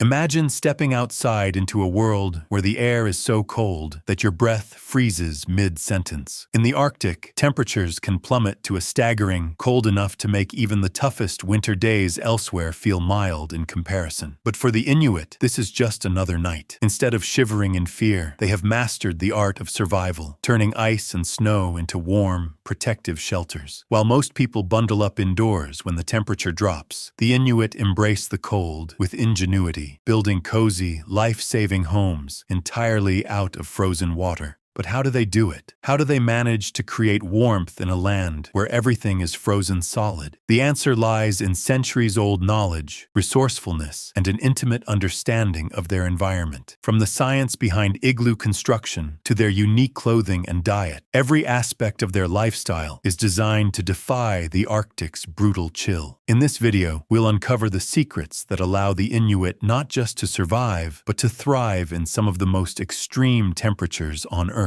Imagine stepping outside into a world where the air is so cold that your breath freezes mid-sentence. In the Arctic, temperatures can plummet to a staggering cold enough to make even the toughest winter days elsewhere feel mild in comparison. But for the Inuit, this is just another night. Instead of shivering in fear, they have mastered the art of survival, turning ice and snow into warm, protective shelters. While most people bundle up indoors when the temperature drops, the Inuit embrace the cold with ingenuity, building cozy, life-saving homes entirely out of frozen water. But how do they do it? How do they manage to create warmth in a land where everything is frozen solid? The answer lies in centuries-old knowledge, resourcefulness, and an intimate understanding of their environment. From the science behind igloo construction to their unique clothing and diet, every aspect of their lifestyle is designed to defy the Arctic's brutal chill. In this video, we'll uncover the secrets that allow the Inuit not just to survive, but to thrive in some of the most extreme temperatures on Earth.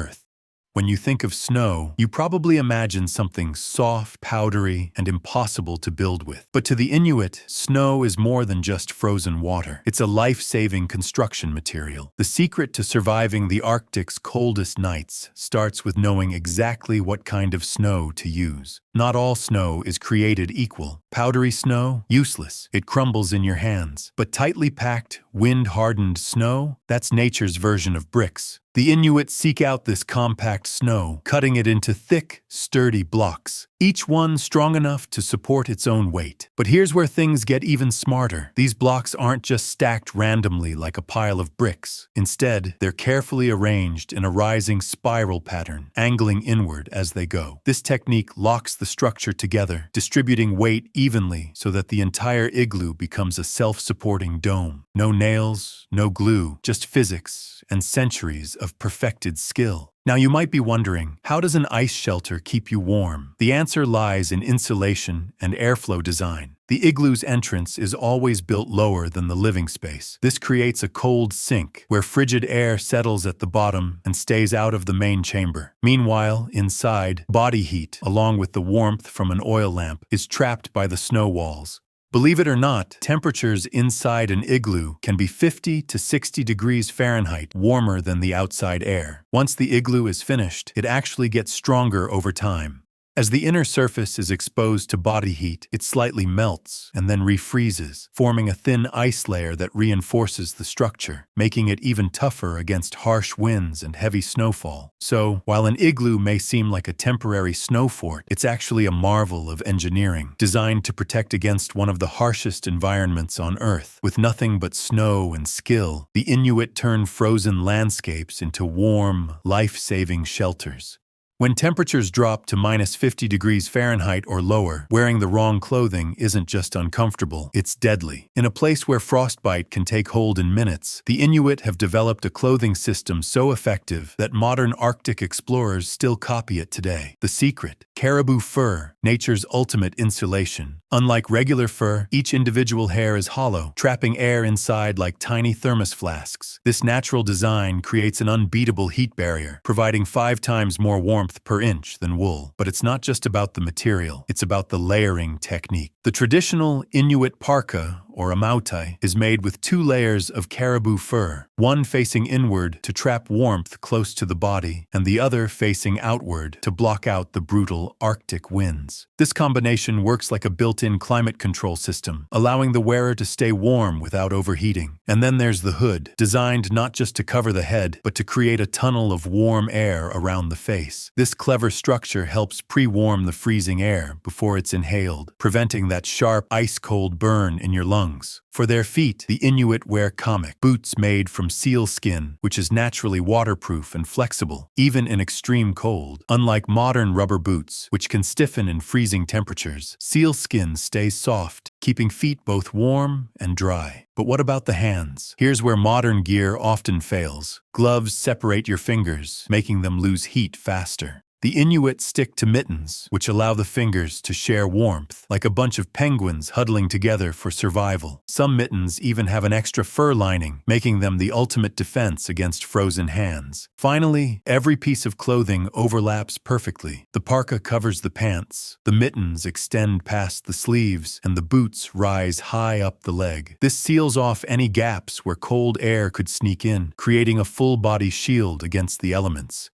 When you think of snow, you probably imagine something soft, powdery, and impossible to build with. But to the Inuit, snow is more than just frozen water. It's a life-saving construction material. The secret to surviving the Arctic's coldest nights starts with knowing exactly what kind of snow to use. Not all snow is created equal. Powdery snow? Useless. It crumbles in your hands. But tightly packed, wind-hardened snow? That's nature's version of bricks. The Inuit seek out this compact snow, cutting it into thick, sturdy blocks, each one strong enough to support its own weight. But here's where things get even smarter. These blocks aren't just stacked randomly like a pile of bricks. Instead, they're carefully arranged in a rising spiral pattern, angling inward as they go. This technique locks the structure together, distributing weight evenly so that the entire igloo becomes a self-supporting dome. No nails, no glue, just physics and centuries of perfected skill. Now you might be wondering, how does an ice shelter keep you warm? The answer lies in insulation and airflow design. The igloo's entrance is always built lower than the living space. This creates a cold sink, where frigid air settles at the bottom and stays out of the main chamber. Meanwhile, inside, body heat, along with the warmth from an oil lamp, is trapped by the snow walls. Believe it or not, temperatures inside an igloo can be 50 to 60 degrees Fahrenheit warmer than the outside air. Once the igloo is finished, it actually gets stronger over time. As the inner surface is exposed to body heat, it slightly melts and then refreezes, forming a thin ice layer that reinforces the structure, making it even tougher against harsh winds and heavy snowfall. So, while an igloo may seem like a temporary snow fort, it's actually a marvel of engineering, designed to protect against one of the harshest environments on Earth. With nothing but snow and skill, the Inuit turn frozen landscapes into warm, life-saving shelters. When temperatures drop to -50 degrees Fahrenheit or lower, wearing the wrong clothing isn't just uncomfortable, it's deadly. In a place where frostbite can take hold in minutes, the Inuit have developed a clothing system so effective that modern Arctic explorers still copy it today. The secret: caribou fur, nature's ultimate insulation. Unlike regular fur, each individual hair is hollow, trapping air inside like tiny thermos flasks. This natural design creates an unbeatable heat barrier, providing 5 times more warmth per inch than wool. But it's not just about the material, it's about the layering technique. The traditional Inuit parka, or a mautai, is made with 2 layers of caribou fur, one facing inward to trap warmth close to the body, and the other facing outward to block out the brutal Arctic winds. This combination works like a built-in climate control system, allowing the wearer to stay warm without overheating. And then there's the hood, designed not just to cover the head, but to create a tunnel of warm air around the face. This clever structure helps pre-warm the freezing air before it's inhaled, preventing that sharp, ice-cold burn in your lungs. For their feet, the Inuit wear kamek, boots made from seal skin, which is naturally waterproof and flexible, even in extreme cold. Unlike modern rubber boots, which can stiffen in freezing temperatures, seal skin stays soft, keeping feet both warm and dry. But what about the hands? Here's where modern gear often fails. Gloves separate your fingers, making them lose heat faster. The Inuit stick to mittens, which allow the fingers to share warmth, like a bunch of penguins huddling together for survival. Some mittens even have an extra fur lining, making them the ultimate defense against frozen hands. Finally, every piece of clothing overlaps perfectly. The parka covers the pants, the mittens extend past the sleeves, and the boots rise high up the leg. This seals off any gaps where cold air could sneak in, creating a full-body shield against the elements.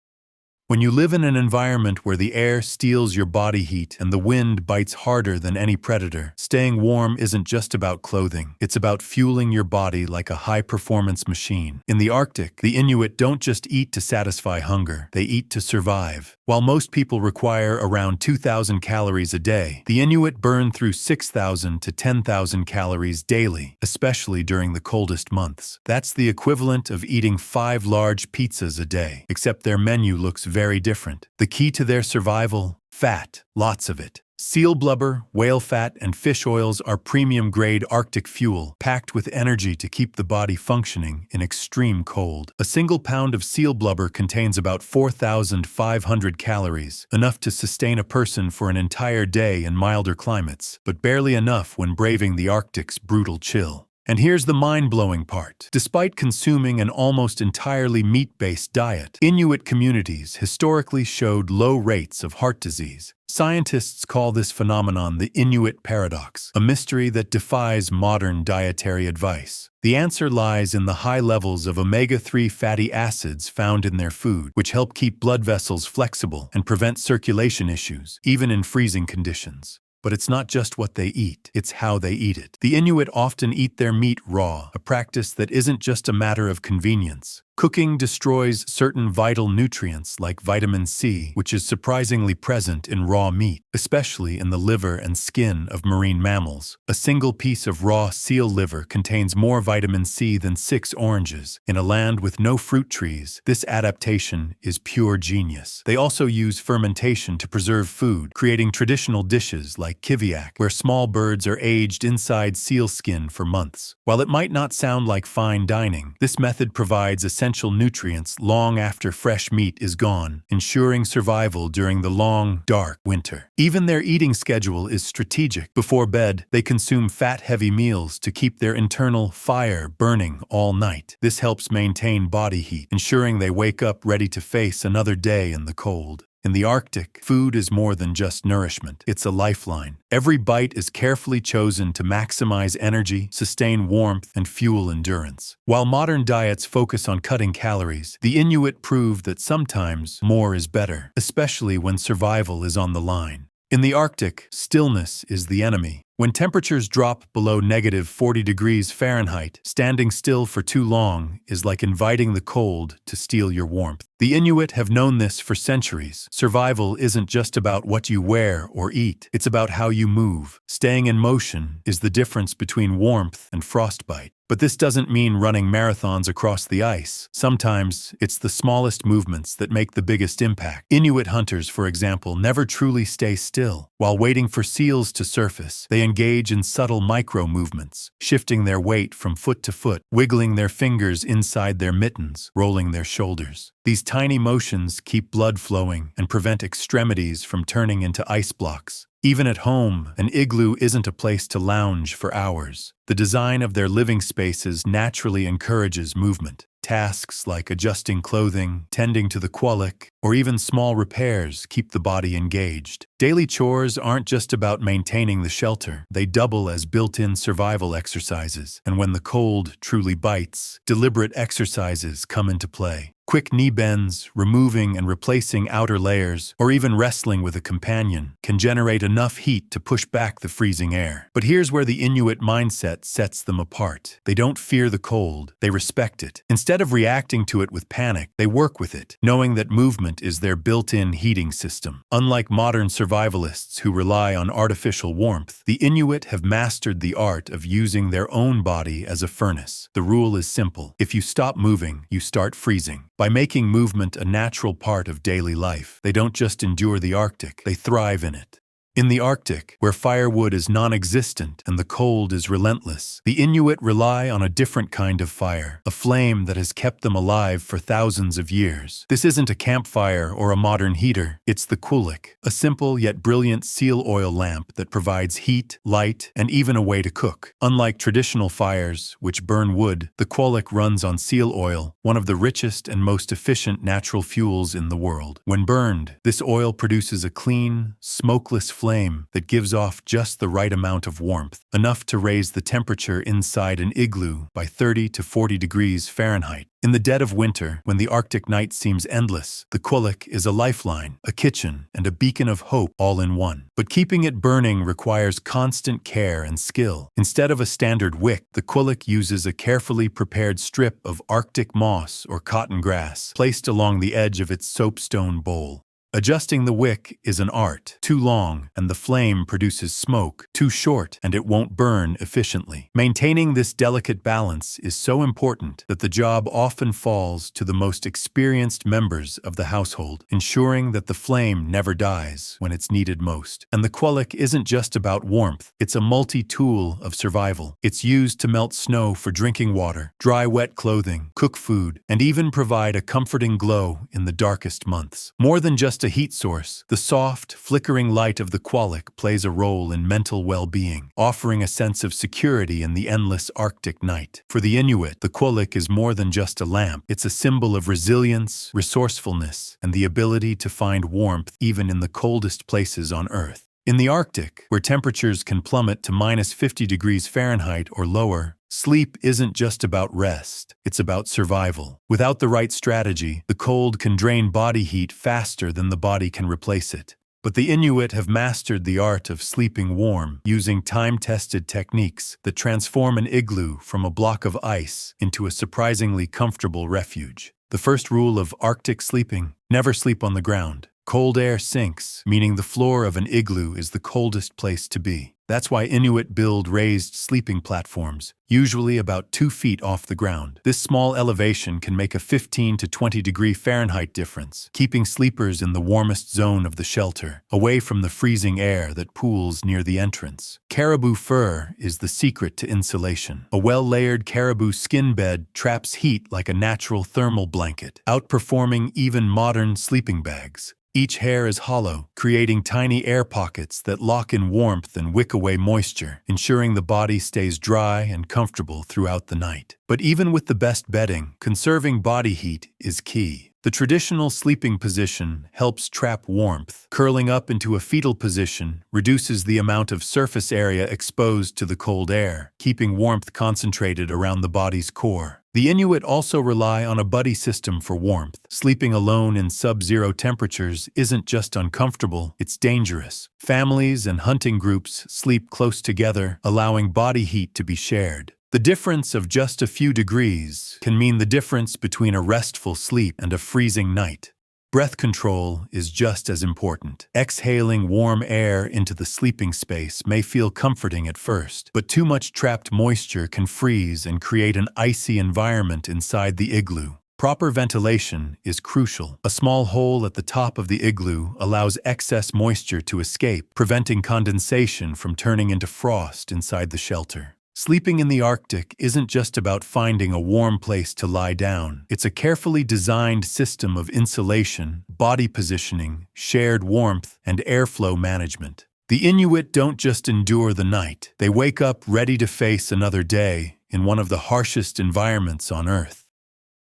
When you live in an environment where the air steals your body heat and the wind bites harder than any predator, staying warm isn't just about clothing. It's about fueling your body like a high-performance machine. In the Arctic, the Inuit don't just eat to satisfy hunger, they eat to survive. While most people require around 2,000 calories a day, the Inuit burn through 6,000 to 10,000 calories daily, especially during the coldest months. That's the equivalent of eating 5 large pizzas a day, except their menu looks very different. The key to their survival? Fat, lots of it. Seal blubber, whale fat, and fish oils are premium-grade Arctic fuel, packed with energy to keep the body functioning in extreme cold. A single pound of seal blubber contains about 4,500 calories, enough to sustain a person for an entire day in milder climates, but barely enough when braving the Arctic's brutal chill. And here's the mind-blowing part. Despite consuming an almost entirely meat-based diet, Inuit communities historically showed low rates of heart disease. Scientists call this phenomenon the Inuit paradox, a mystery that defies modern dietary advice. The answer lies in the high levels of omega-3 fatty acids found in their food, which help keep blood vessels flexible and prevent circulation issues, even in freezing conditions. But it's not just what they eat, it's how they eat it. The Inuit often eat their meat raw, a practice that isn't just a matter of convenience. Cooking destroys certain vital nutrients like vitamin C, which is surprisingly present in raw meat, especially in the liver and skin of marine mammals. A single piece of raw seal liver contains more vitamin C than 6 oranges. In a land with no fruit trees, this adaptation is pure genius. They also use fermentation to preserve food, creating traditional dishes like kiviak, where small birds are aged inside seal skin for months. While it might not sound like fine dining, this method provides essential nutrients long after fresh meat is gone, ensuring survival during the long, dark winter. Even their eating schedule is strategic. Before bed, they consume fat-heavy meals to keep their internal fire burning all night. This helps maintain body heat, ensuring they wake up ready to face another day in the cold. In the Arctic, food is more than just nourishment. It's a lifeline. Every bite is carefully chosen to maximize energy, sustain warmth, and fuel endurance. While modern diets focus on cutting calories, the Inuit prove that sometimes more is better, especially when survival is on the line. In the Arctic, stillness is the enemy. When temperatures drop below -40 degrees Fahrenheit, standing still for too long is like inviting the cold to steal your warmth. The Inuit have known this for centuries. Survival isn't just about what you wear or eat, it's about how you move. Staying in motion is the difference between warmth and frostbite. But this doesn't mean running marathons across the ice. Sometimes, it's the smallest movements that make the biggest impact. Inuit hunters, for example, never truly stay still. While waiting for seals to surface, they engage in subtle micro-movements, shifting their weight from foot to foot, wiggling their fingers inside their mittens, rolling their shoulders. These tiny motions keep blood flowing and prevent extremities from turning into ice blocks. Even at home, an igloo isn't a place to lounge for hours. The design of their living spaces naturally encourages movement. Tasks like adjusting clothing, tending to the quollic, or even small repairs keep the body engaged. Daily chores aren't just about maintaining the shelter. They double as built-in survival exercises. And when the cold truly bites, deliberate exercises come into play. Quick knee bends, removing and replacing outer layers, or even wrestling with a companion can generate enough heat to push back the freezing air. But here's where the Inuit mindset sets them apart. They don't fear the cold, they respect it. Instead of reacting to it with panic, they work with it, knowing that movement is their built-in heating system. Unlike modern survivalists who rely on artificial warmth, the Inuit have mastered the art of using their own body as a furnace. The rule is simple. If you stop moving, you start freezing. By making movement a natural part of daily life, they don't just endure the Arctic, they thrive in it. In the Arctic, where firewood is non-existent and the cold is relentless, the Inuit rely on a different kind of fire, a flame that has kept them alive for thousands of years. This isn't a campfire or a modern heater, it's the quillik, a simple yet brilliant seal oil lamp that provides heat, light, and even a way to cook. Unlike traditional fires, which burn wood, the quillik runs on seal oil, one of the richest and most efficient natural fuels in the world. When burned, this oil produces a clean, smokeless flame that gives off just the right amount of warmth, enough to raise the temperature inside an igloo by 30 to 40 degrees Fahrenheit. In the dead of winter, when the Arctic night seems endless, the quillik is a lifeline, a kitchen, and a beacon of hope all in one. But keeping it burning requires constant care and skill. Instead of a standard wick, the quillik uses a carefully prepared strip of Arctic moss or cotton grass placed along the edge of its soapstone bowl. Adjusting the wick is an art. Too long, and the flame produces smoke. Too short, and it won't burn efficiently. Maintaining this delicate balance is so important that the job often falls to the most experienced members of the household, ensuring that the flame never dies when it's needed most. And the quillik isn't just about warmth, it's a multi-tool of survival. It's used to melt snow for drinking water, dry wet clothing, cook food, and even provide a comforting glow in the darkest months. More than just a heat source, the soft, flickering light of the quillik plays a role in mental well-being, offering a sense of security in the endless Arctic night. For the Inuit, the quillik is more than just a lamp. It's a symbol of resilience, resourcefulness, and the ability to find warmth even in the coldest places on Earth. In the Arctic, where temperatures can plummet to -50 degrees Fahrenheit or lower, sleep isn't just about rest, it's about survival. Without the right strategy, the cold can drain body heat faster than the body can replace it. But the Inuit have mastered the art of sleeping warm, using time-tested techniques that transform an igloo from a block of ice into a surprisingly comfortable refuge. The first rule of Arctic sleeping: never sleep on the ground. Cold air sinks, meaning the floor of an igloo is the coldest place to be. That's why Inuit build raised sleeping platforms, usually about 2 feet off the ground. This small elevation can make a 15 to 20 degree Fahrenheit difference, keeping sleepers in the warmest zone of the shelter, away from the freezing air that pools near the entrance. Caribou fur is the secret to insulation. A well-layered caribou skin bed traps heat like a natural thermal blanket, outperforming even modern sleeping bags. Each hair is hollow, creating tiny air pockets that lock in warmth and wick away moisture, ensuring the body stays dry and comfortable throughout the night. But even with the best bedding, conserving body heat is key. The traditional sleeping position helps trap warmth. Curling up into a fetal position reduces the amount of surface area exposed to the cold air, keeping warmth concentrated around the body's core. The Inuit also rely on a buddy system for warmth. Sleeping alone in sub-zero temperatures isn't just uncomfortable, it's dangerous. Families and hunting groups sleep close together, allowing body heat to be shared. The difference of just a few degrees can mean the difference between a restful sleep and a freezing night. Breath control is just as important. Exhaling warm air into the sleeping space may feel comforting at first, but too much trapped moisture can freeze and create an icy environment inside the igloo. Proper ventilation is crucial. A small hole at the top of the igloo allows excess moisture to escape, preventing condensation from turning into frost inside the shelter. Sleeping in the Arctic isn't just about finding a warm place to lie down. It's a carefully designed system of insulation, body positioning, shared warmth, and airflow management. The Inuit don't just endure the night. They wake up ready to face another day in one of the harshest environments on Earth.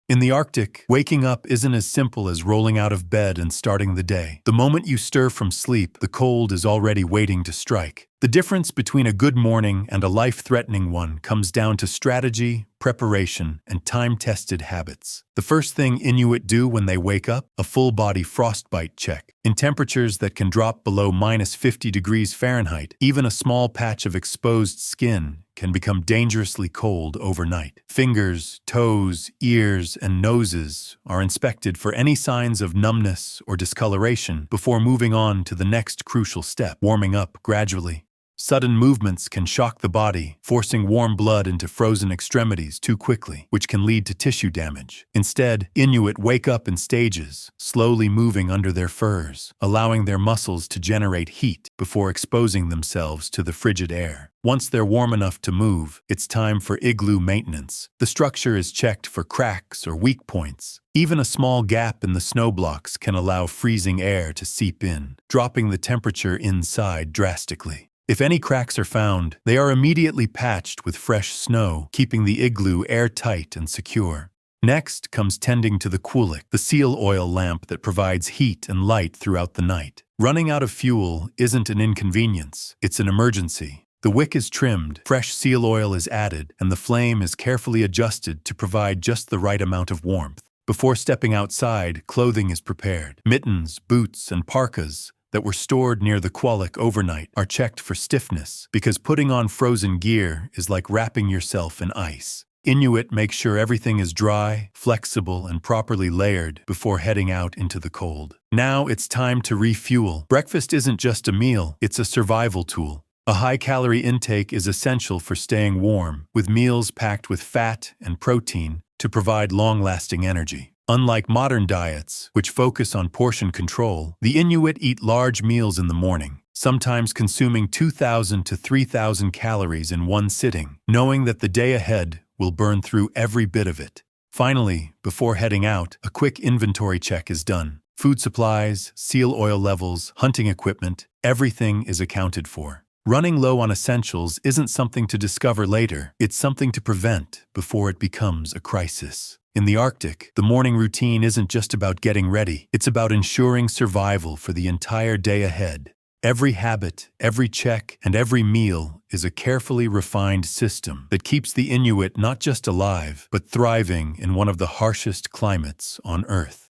In the Arctic, waking up isn't as simple as rolling out of bed and starting the day. The moment you stir from sleep, the cold is already waiting to strike. The difference between a good morning and a life-threatening one comes down to strategy, preparation, and time-tested habits. The first thing Inuit do when they wake up? A full-body frostbite check. In temperatures that can drop below -50 degrees Fahrenheit, even a small patch of exposed skin can become dangerously cold overnight. Fingers, toes, ears, and noses are inspected for any signs of numbness or discoloration before moving on to the next crucial step, warming up gradually. Sudden movements can shock the body, forcing warm blood into frozen extremities too quickly, which can lead to tissue damage. Instead, Inuit wake up in stages, slowly moving under their furs, allowing their muscles to generate heat before exposing themselves to the frigid air. Once they're warm enough to move, it's time for igloo maintenance. The structure is checked for cracks or weak points. Even a small gap in the snow blocks can allow freezing air to seep in, dropping the temperature inside drastically. If any cracks are found, they are immediately patched with fresh snow, keeping the igloo airtight and secure. Next comes tending to the kulik, the seal oil lamp that provides heat and light throughout the night. Running out of fuel isn't an inconvenience, it's an emergency. The wick is trimmed, fresh seal oil is added, and the flame is carefully adjusted to provide just the right amount of warmth. Before stepping outside, clothing is prepared. Mittens, boots, and parkas that were stored near the kulik overnight are checked for stiffness, because putting on frozen gear is like wrapping yourself in ice. Inuit make sure everything is dry, flexible, and properly layered before heading out into the cold. Now it's time to refuel. Breakfast isn't just a meal, it's a survival tool. A high-calorie intake is essential for staying warm, with meals packed with fat and protein to provide long-lasting energy. Unlike modern diets, which focus on portion control, the Inuit eat large meals in the morning, sometimes consuming 2,000 to 3,000 calories in one sitting, knowing that the day ahead will burn through every bit of it. Finally, before heading out, a quick inventory check is done. Food supplies, seal oil levels, hunting equipment, everything is accounted for. Running low on essentials isn't something to discover later, it's something to prevent before it becomes a crisis. In the Arctic, the morning routine isn't just about getting ready, it's about ensuring survival for the entire day ahead. Every habit, every check, and every meal is a carefully refined system that keeps the Inuit not just alive, but thriving in one of the harshest climates on Earth.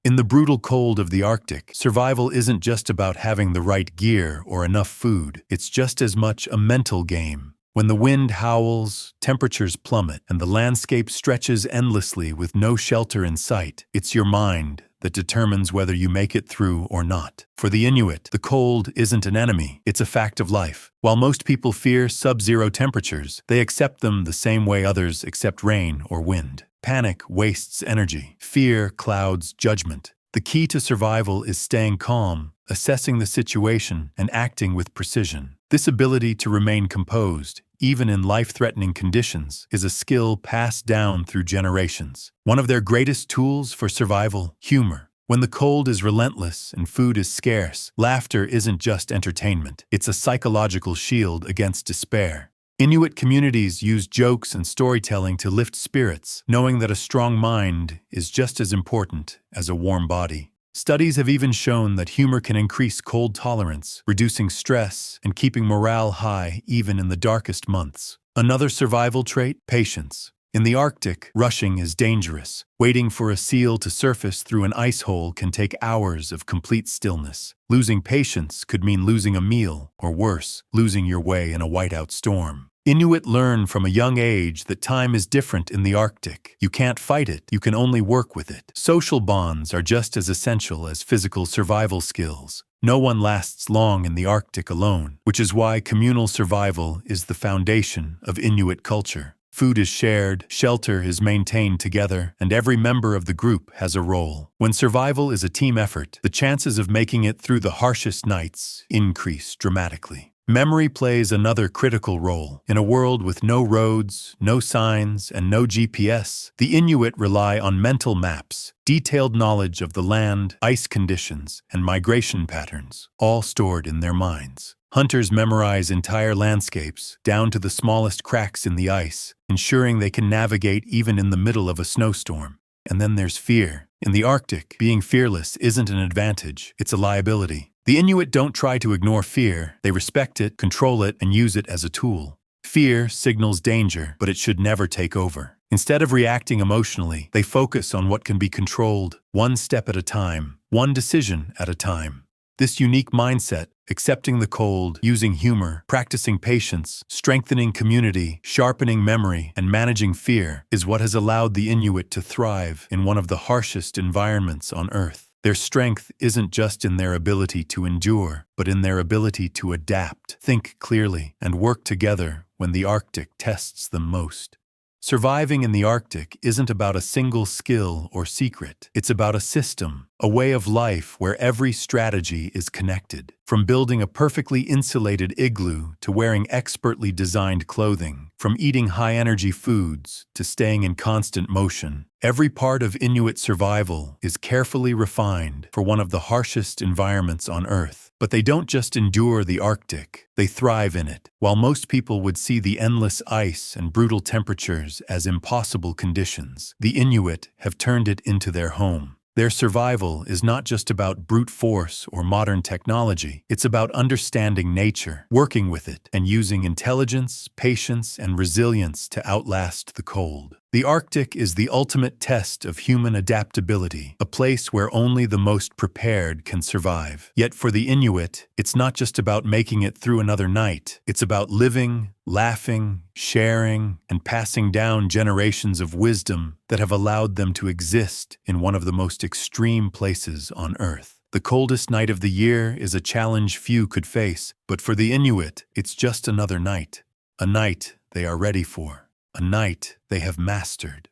In the brutal cold of the Arctic, survival isn't just about having the right gear or enough food, it's just as much a mental game. When the wind howls, temperatures plummet, and the landscape stretches endlessly with no shelter in sight, it's your mind that determines whether you make it through or not. For the Inuit, the cold isn't an enemy, it's a fact of life. While most people fear sub-zero temperatures, they accept them the same way others accept rain or wind. Panic wastes energy. Fear clouds judgment. The key to survival is staying calm, assessing the situation, and acting with precision. This ability to remain composed, even in life-threatening conditions, is a skill passed down through generations. One of their greatest tools for survival: humor. When the cold is relentless and food is scarce, laughter isn't just entertainment, it's a psychological shield against despair. Inuit communities use jokes and storytelling to lift spirits, knowing that a strong mind is just as important as a warm body. Studies have even shown that humor can increase cold tolerance, reducing stress and keeping morale high even in the darkest months. Another survival trait: patience. In the Arctic, rushing is dangerous. Waiting for a seal to surface through an ice hole can take hours of complete stillness. Losing patience could mean losing a meal, or worse, losing your way in a whiteout storm. Inuit learn from a young age that time is different in the Arctic. You can't fight it, you can only work with it. Social bonds are just as essential as physical survival skills. No one lasts long in the Arctic alone, which is why communal survival is the foundation of Inuit culture. Food is shared, shelter is maintained together, and every member of the group has a role. When survival is a team effort, the chances of making it through the harshest nights increase dramatically. Memory plays another critical role. In a world with no roads, no signs, and no GPS, the Inuit rely on mental maps, detailed knowledge of the land, ice conditions, and migration patterns, all stored in their minds. Hunters memorize entire landscapes, down to the smallest cracks in the ice, ensuring they can navigate even in the middle of a snowstorm. And then there's fear. In the Arctic, being fearless isn't an advantage, it's a liability. The Inuit don't try to ignore fear, they respect it, control it, and use it as a tool. Fear signals danger, but it should never take over. Instead of reacting emotionally, they focus on what can be controlled, one step at a time, one decision at a time. This unique mindset, accepting the cold, using humor, practicing patience, strengthening community, sharpening memory, and managing fear, is what has allowed the Inuit to thrive in one of the harshest environments on Earth. Their strength isn't just in their ability to endure, but in their ability to adapt, think clearly, and work together when the Arctic tests them most. Surviving in the Arctic isn't about a single skill or secret. It's about a system, a way of life where every strategy is connected. From building a perfectly insulated igloo to wearing expertly designed clothing, from eating high-energy foods to staying in constant motion, every part of Inuit survival is carefully refined for one of the harshest environments on Earth. But they don't just endure the Arctic, they thrive in it. While most people would see the endless ice and brutal temperatures as impossible conditions, the Inuit have turned it into their home. Their survival is not just about brute force or modern technology, it's about understanding nature, working with it, and using intelligence, patience, and resilience to outlast the cold. The Arctic is the ultimate test of human adaptability, a place where only the most prepared can survive. Yet for the Inuit, it's not just about making it through another night. It's about living, laughing, sharing, and passing down generations of wisdom that have allowed them to exist in one of the most extreme places on Earth. The coldest night of the year is a challenge few could face, but for the Inuit, it's just another night. A night they are ready for. A night they have mastered.